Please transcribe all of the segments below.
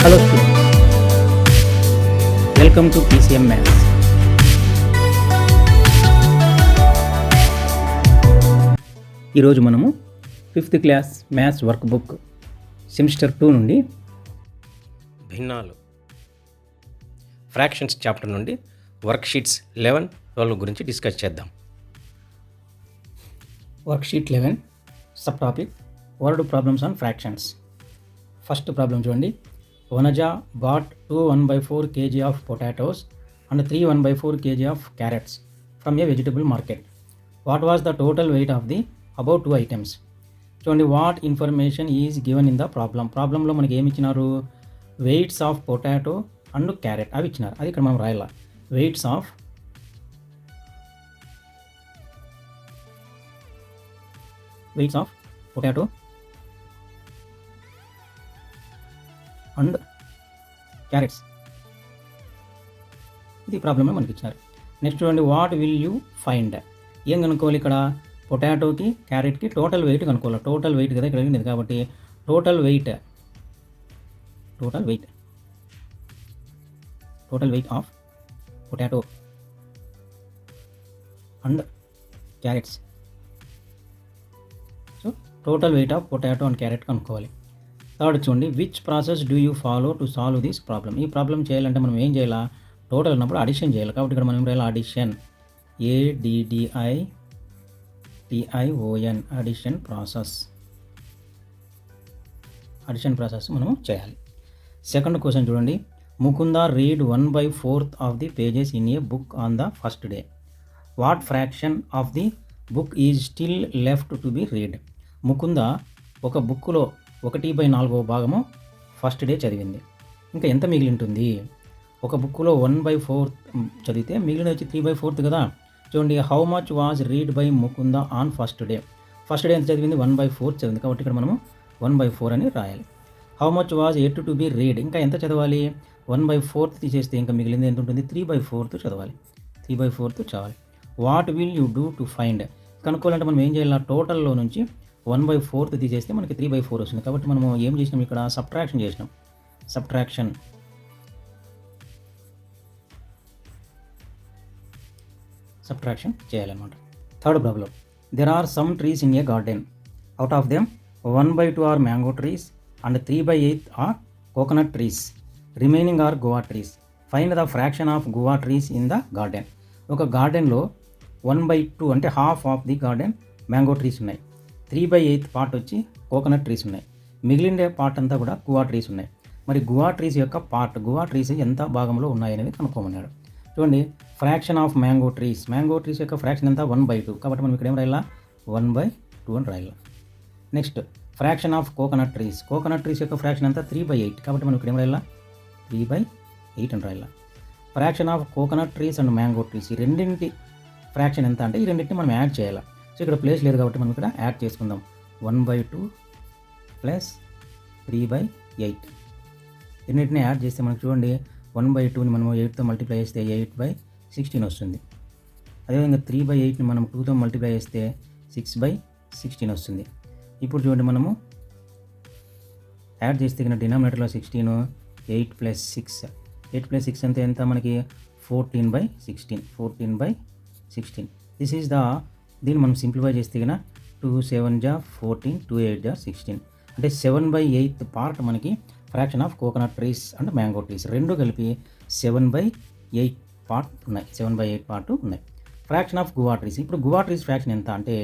Hello students, welcome to PCM Maths. ఈరోజు మనము 5th class maths work book semester 2 నుండి భిన్నాలు ఫ్రాక్షన్స్ చాప్టర్ నుండి వర్క్షీట్స్ 11, 12 గురించి డిస్కస్ చేద్దాం. Worksheet 11 sub topic word problems on fractions. First problem చూడండి. Vanaja bought 2 1/4 kg of potatoes and 3 1/4 kg of carrots from a vegetable market. What was the total weight of the above two items? చూడండి, what information is given in the ప్రాబ్లంలో మనకి ఏమి ఇచ్చినారు? Weights of potato and carrot అవి ఇచ్చినారు. అది ఇక్కడ మనం రాయాల. Weights of potato and carrots, ఇది ప్రాబ్లమే మనకి ఇచ్చినారు. నెక్స్ట్ చూడండి, వాట్ విల్ యూ ఫైండ్? ఏం కనుక్కోవాలి ఇక్కడ? పొటాటోకి క్యారెట్కి టోటల్ వెయిట్ కనుక్కోవాలి. టోటల్ వెయిట్ కదా ఇక్కడ అడిగింది కాబట్టి total weight of potato and carrots. So total weight of potato and carrot కనుక్కోవాలి. థర్డ్ చూడండి, which process do you follow to solve this problem? ఈ ప్రాబ్లం చేయాలంటే మనం ఏం చేయాలా? టోటల్ ఉన్నప్పుడు అడిషన్ చేయాలి. కాబట్టి ఇక్కడ మనం చేయాలి అడిషన్, ADDITION, అడిషన్ ప్రాసెస్ మనం చేయాలి. సెకండ్ క్వశ్చన్ చూడండి, Mukunda read 1/4 of the pages in a book on the first day. What fraction of the book is still left to be read? Mukunda ఒక బుక్లో 1/4 భాగము ఫస్ట్ డే చదివింది. ఇంకా ఎంత మిగిలి ఉంటుంది? ఒక బుక్లో 1/4 చదివితే మిగిలిన వచ్చి 3/4 కదా. చూడండి, how much was read by Mukunda on first day? First day ఎంత చదివింది? 1/4 చదివింది. కాబట్టి ఇక్కడ మనము 1/4 అని రాయాలి. How much was at to be read? ఇంకా ఎంత చదవాలి? 1/4 తీసేస్తే ఇంకా మిగిలింది ఎంత ఉంటుంది? 3/4 చదవాలి. 3/4 చదవాలి. What will you do to find? కనుక్కోవాలంటే మనం ఏం చేయాలి? టోటల్లో నుంచి 1/4 తీసేస్తే మనకి 3/4 వస్తుంది. కాబట్టి మనము ఏం చేసినాం? ఇక్కడ సబ్ట్రాక్షన్ చేసినాం. సబ్ట్రాక్షన్ చేయాలన్నమాట. Third problem, there are some trees in a garden. Out of them 1/2 are mango trees and 3/8 are coconut trees. Remaining are guava trees. Find the fraction of guava trees in the garden. ఒక గార్డెన్లో 1/2 అంటే half of the garden mango trees ఉన్నాయి. 3/8 part వచ్చి coconut trees ఉన్నాయి. మిగిలిన part అంతా కూడా guava trees ఉన్నాయి. మరి గువా ట్రీస్ ఎంత భాగంలో ఉన్నాయనేది కనుక్కోమన్నాడు. చూడండి, ఫ్రాక్షన్ ఆఫ్ మ్యాంగో ట్రీస్ యొక్క ఫ్రాక్షన్ ఎంత? 1/2. కాబట్టి మనం ఇక్కడ ఏం రాయాలా? 1/2 అని రాయాలి. Next fraction of coconut trees యొక్క ఫ్రాక్షన్ ఎంత? 3/8. కాబట్టి మనం ఇక్కడ ఏం రాయాలా? 3/8 అని రాయాలి. Fraction of coconut trees and mango trees, ఈ రెండింటి ఫ్రాక్షన్ ఎంత అంటే ఈ రెండింటిని మనం యాడ్ చేయాలి. సో ఇక్కడ ప్లేస్ లేదు కాబట్టి మనం ఇక్కడ యాడ్ చేసుకుందాం. 1/2 ప్లస్ 3/8 రెండింటిని యాడ్ చేస్తే మనకు చూడండి 1/2ని మనం 8తో మల్టిప్లై చేస్తే 8/16 వస్తుంది. అదేవిధంగా 3/8ని మనం 2తో మల్టిప్లై చేస్తే 6/16 వస్తుంది. ఇప్పుడు చూడండి, మనము యాడ్ చేస్తే కన్నా డినామినేటర్లో 16, 8 + 6 అంటే ఎంత మనకి? 14/16. దిస్ ఈజ్ దీన్ని మనం సింప్లిఫై చేస్తే కన్నా 2 7 14, 2 8 16 అంటే 7/8 పార్ట్ మనకి fraction of coconut trees and mango trees రెండు కలిపి 7/8 పార్ట్ ఉన్నాయి. Fraction of guava trees. ఇప్పుడు గువా ట్రీస్ ఫ్రాక్షన్ ఎంత అంటే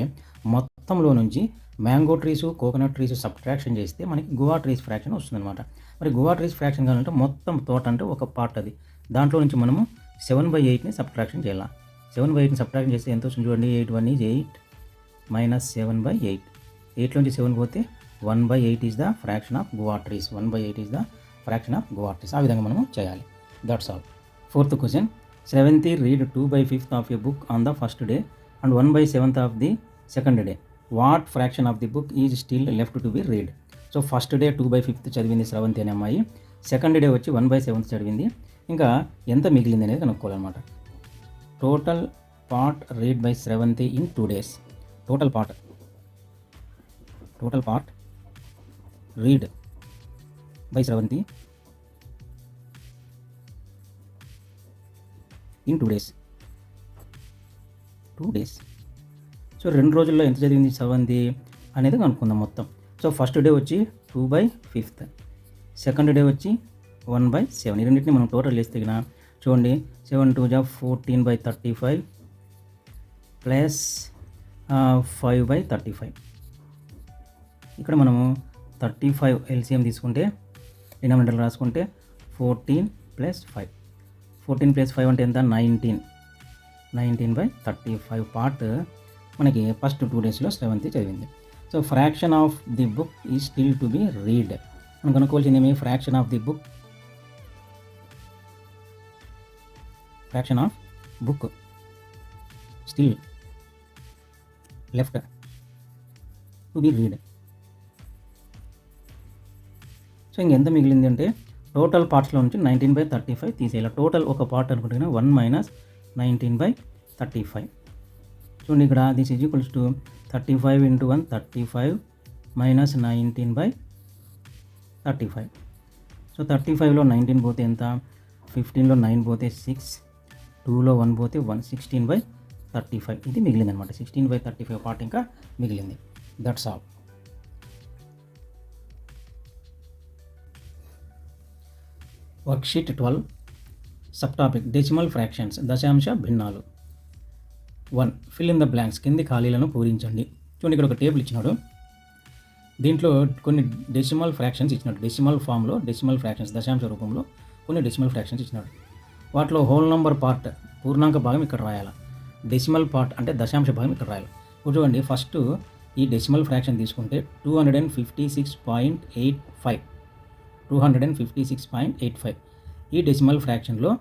మొత్తంలో నుంచి mango trees, coconut trees subtraction చేస్తే మనకి గువా ట్రీస్ ఫ్రాక్షన్ వస్తుందన్నమాట. మరి గువా ట్రీస్ ఫ్రాక్షన్ కావాలంటే మొత్తం తోట అంటే ఒక పార్ట్ అది. దాంట్లో నుంచి మనము 7/8ని సబ్ట్రాక్షన్ చేయాలి. 7/8ని సబ్ట్రాక్షన్ చేస్తే ఎంత వస్తుంది చూడండి? 8 1 is 8 - 7/8. 8 నుంచి 7 పోతే 1/8 is the fraction of guava trees. ఆ విధంగా మనము చేయాలి. That's all. Fourth question, Shravanti read 2/5 of a book on the first day and 1/7 of the second day. What fraction of the book is still left to be read? So first day 2/5 చదివింది శ్రవంతి అనే అమ్మాయి. Second day వచ్చి 1/7 చదివింది. ఇంకా ఎంత మిగిలింది అనేది కనుక్కోవాలన్నమాట. Total part read by Shravanti in 2 days. Total part read by Shravanti in 2 days. 2 days. So 2 రోజుల్లో ఎంత చదివింది సెవెంది అనేది కనుక్కుందాం మొత్తం. సో ఫస్ట్ డే వచ్చి 2/5, సెకండ్ డే వచ్చి 1/7. ఈ రెండింటిని మనం టోటల్ చేస్తే గిన చూడండి 7 2 జా 14/35 ప్లస్ 5/35. ఇక్కడ మనము 35 ఎల్సిఎం తీసుకుంటే డినామినేటర్ రాసుకుంటే 14 + 5. 14 + 5 అంటే ఎంత 19/35 పార్ట్ మనకి ఫస్ట్ 2 daysలో 7th చదివింది. So fraction of the book ఈ స్టిల్ టు బి రీడ్. మనం కనుక్కోవాల్సింది ఏమి fraction of the book. Fraction of book still left to be read. So ఇంకెంత మిగిలింది అంటే టోటల్ పార్ట్స్లో నుంచి 19/35 తీసేయాలి. టోటల్ ఒక పార్ట్ అనుకుంటే 1 - 19/35. చూడండి ఇక్కడ this is equals to 35 × 1 35 - 19/35. So 35లో 19 పోతే ఎంత, 15లో 9 పోతే 6, 2లో 1 పోతే 1, 16/35 ఇది మిగిలింది అనమాట. 16/35 పార్ట్ ఇంకా మిగిలింది. That's all. Worksheet 12 sub topic decimal fractions దశాంశ భిన్నాలు. 1. ఫిల్ ఇన్ ద బ్లాంక్స్ కింది ఖాళీలను పూరించండి. చూడండి ఇక్కడ ఒక టేబుల్ ఇచ్చినాడు. దీంట్లో కొన్ని డెసిమల్ ఫ్రాక్షన్స్ ఇచ్చినాడు. డెసిమల్ ఫామ్లో డెసిమల్ ఫ్రాక్షన్స్ దశాంశ రూపంలో కొన్ని డెసిమల్ ఫ్రాక్షన్స్ ఇచ్చినాడు. వాటిలో హోల్ నంబర్ పార్ట్ పూర్ణాంక భాగం ఇక్కడ రాయాలి. డెసిమల్ పార్ట్ అంటే దశాంశ భాగం ఇక్కడ రాయాలి. ఇప్పుడు చూడండి ఫస్ట్ ఈ డెసిమల్ ఫ్రాక్షన్ తీసుకుంటే 256.85. 256.85 ఈ డెసిమల్ ఫ్రాక్షన్లో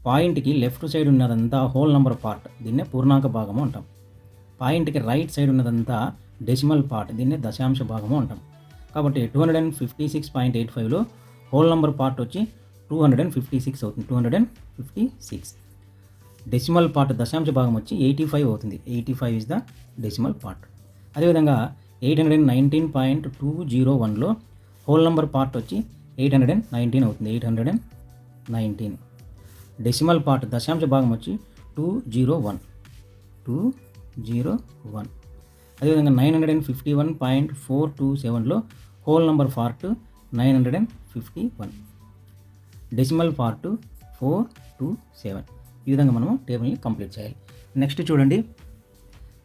పాయింట్కి లెఫ్ట్ సైడ్ ఉన్నదంతా హోల్ నంబర్ పార్ట్, దీన్నే పూర్ణాంక భాగము అంటాం. పాయింట్కి రైట్ సైడ్ ఉన్నదంతా డెసిమల్ పార్ట్, దీన్నే దశాంశ భాగము అంటాం. కాబట్టి 256.85లో హోల్ నంబర్ పార్ట్ వచ్చి 256 అవుతుంది. 256. డెసిమల్ పార్ట్ దశాంశ భాగం వచ్చి 85 అవుతుంది. 85 ఇస్ ద డెసిమల్ పార్ట్. అదేవిధంగా 819.201లో హోల్ నంబర్ పార్ట్ వచ్చి 819 అవుతుంది. 819. డెసిమల్ పార్ట్ దశాంశ భాగం వచ్చి 201. అదేవిధంగా 951.427లో whole number part 951. Decimal part 427. ఈ విధంగా మనము టేబుల్ని కంప్లీట్ చేయాలి. నెక్స్ట్ చూడండి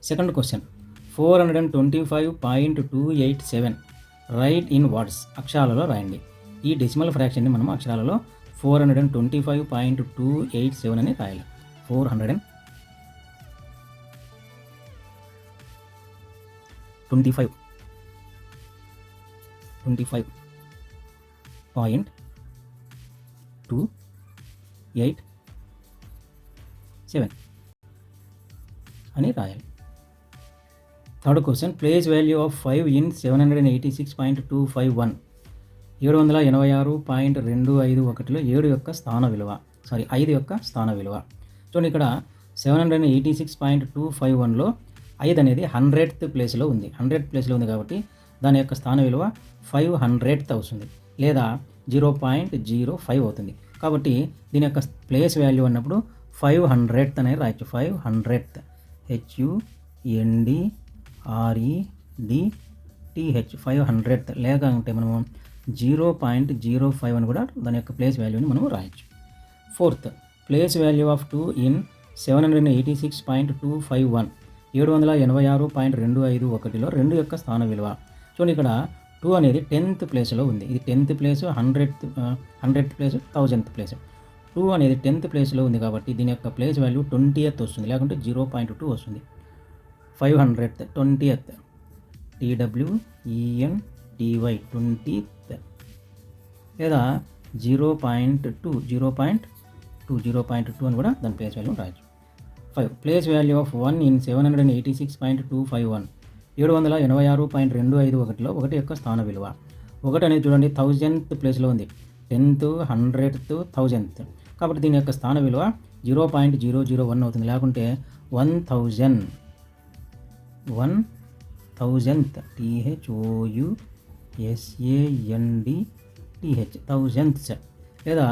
second question 425.287 write in words అక్షరాలలో రాయండి. ఈ డెసిమల్ ఫ్రాక్షన్ని మనం అక్షరాలలో 425.287 అని రాయాలి. 425.287 అని రాయాలి. Third question place value of 5 in 786.251 786.251లో 7 యొక్క స్థాన విలువ 5 యొక్క స్థాన విలువ. చూడండి ఇక్కడ 786.251లో 5 అనేది 100th ప్లేస్లో ఉంది. 100th ప్లేస్లో ఉంది కాబట్టి దాని యొక్క స్థాన విలువ 500th అవుతుంది, లేదా 0.05 అవుతుంది. కాబట్టి దీని యొక్క ప్లేస్ వాల్యూ అన్నప్పుడు 500th అనేది రాయొచ్చు. 500th HUNDREDTH 500th. లేకంటే మనము 0.05 అని కూడా దాని యొక్క ప్లేస్ వాల్యూని మనం రాయొచ్చు. Fourth place value of 2 in 786.251 786.251లో 2 యొక్క స్థాన విలువ. చూడండి ఇక్కడ 2 అనేది 10th ప్లేస్లో ఉంది. ఇది 10th place, 100th place, 1000th place. 2 అనేది 10th ప్లేస్లో ఉంది కాబట్టి దీని యొక్క ప్లేస్ వాల్యూ 20th వస్తుంది, లేకుంటే 0.2 వస్తుంది. 500th 20th TWENTY 20th, లేదా 0.2 అని కూడా దాని ప్లేస్ వాల్యూ రాయొచ్చు. 5 ప్లేస్ వాల్యూ ఆఫ్ 1 ఇన్ 786.251 786.251లో 1 యొక్క స్థాన విలువ. 1 అనేది చూడండి 1000th ప్లేస్లో ఉంది. 10th, 100th, 1000th. కాబట్టి దీని యొక్క స్థాన విలువ 0.001 అవుతుంది, లేకుంటే 1000th THOUSANDTH 1000th, లేదా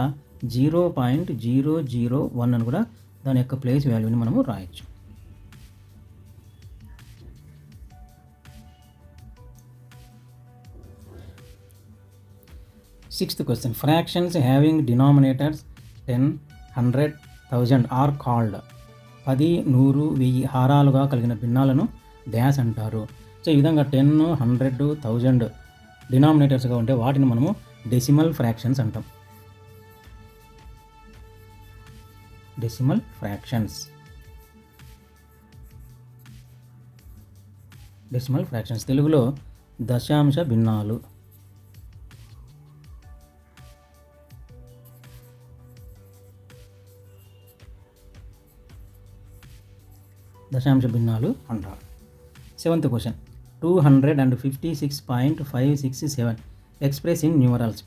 0.001 అని కూడా దాని యొక్క ప్లేస్ వాల్యూని మనము రాయొచ్చు. Sixth question, fractions having denominators 10, 100, 1000 are called. 10, 100, 1000 హారాలుగా కలిగిన భిన్నాలను డాష్ అంటారు. సో ఈ విధంగా 10, 100, 1000 డినామినేటర్స్గా ఉంటే వాటిని మనము డెసిమల్ ఫ్రాక్షన్స్ అంటాం. Decimal fractions. డెసిమల్ ఫ్రాక్షన్స్ తెలుగులో దశాంశ భిన్నాలు. దశాంశ భిన్నాలు అంటారు. Seventh question, 256.567 express in numerals.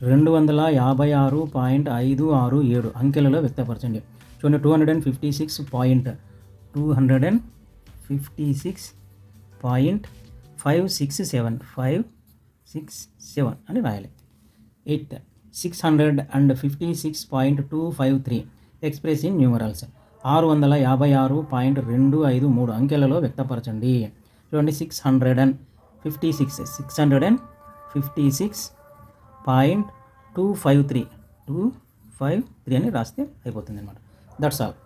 256.567 అంకెలలో వ్యక్తపరచండి. చూడండి, 256.567 అని రాయాలి. 8th, 656.253 express in numerals. 656.253 అంకెలలో వ్యక్తపరచండి. చూడండి, 656.253 అని రాస్తే అయిపోతుంది అన్నమాట. That's all.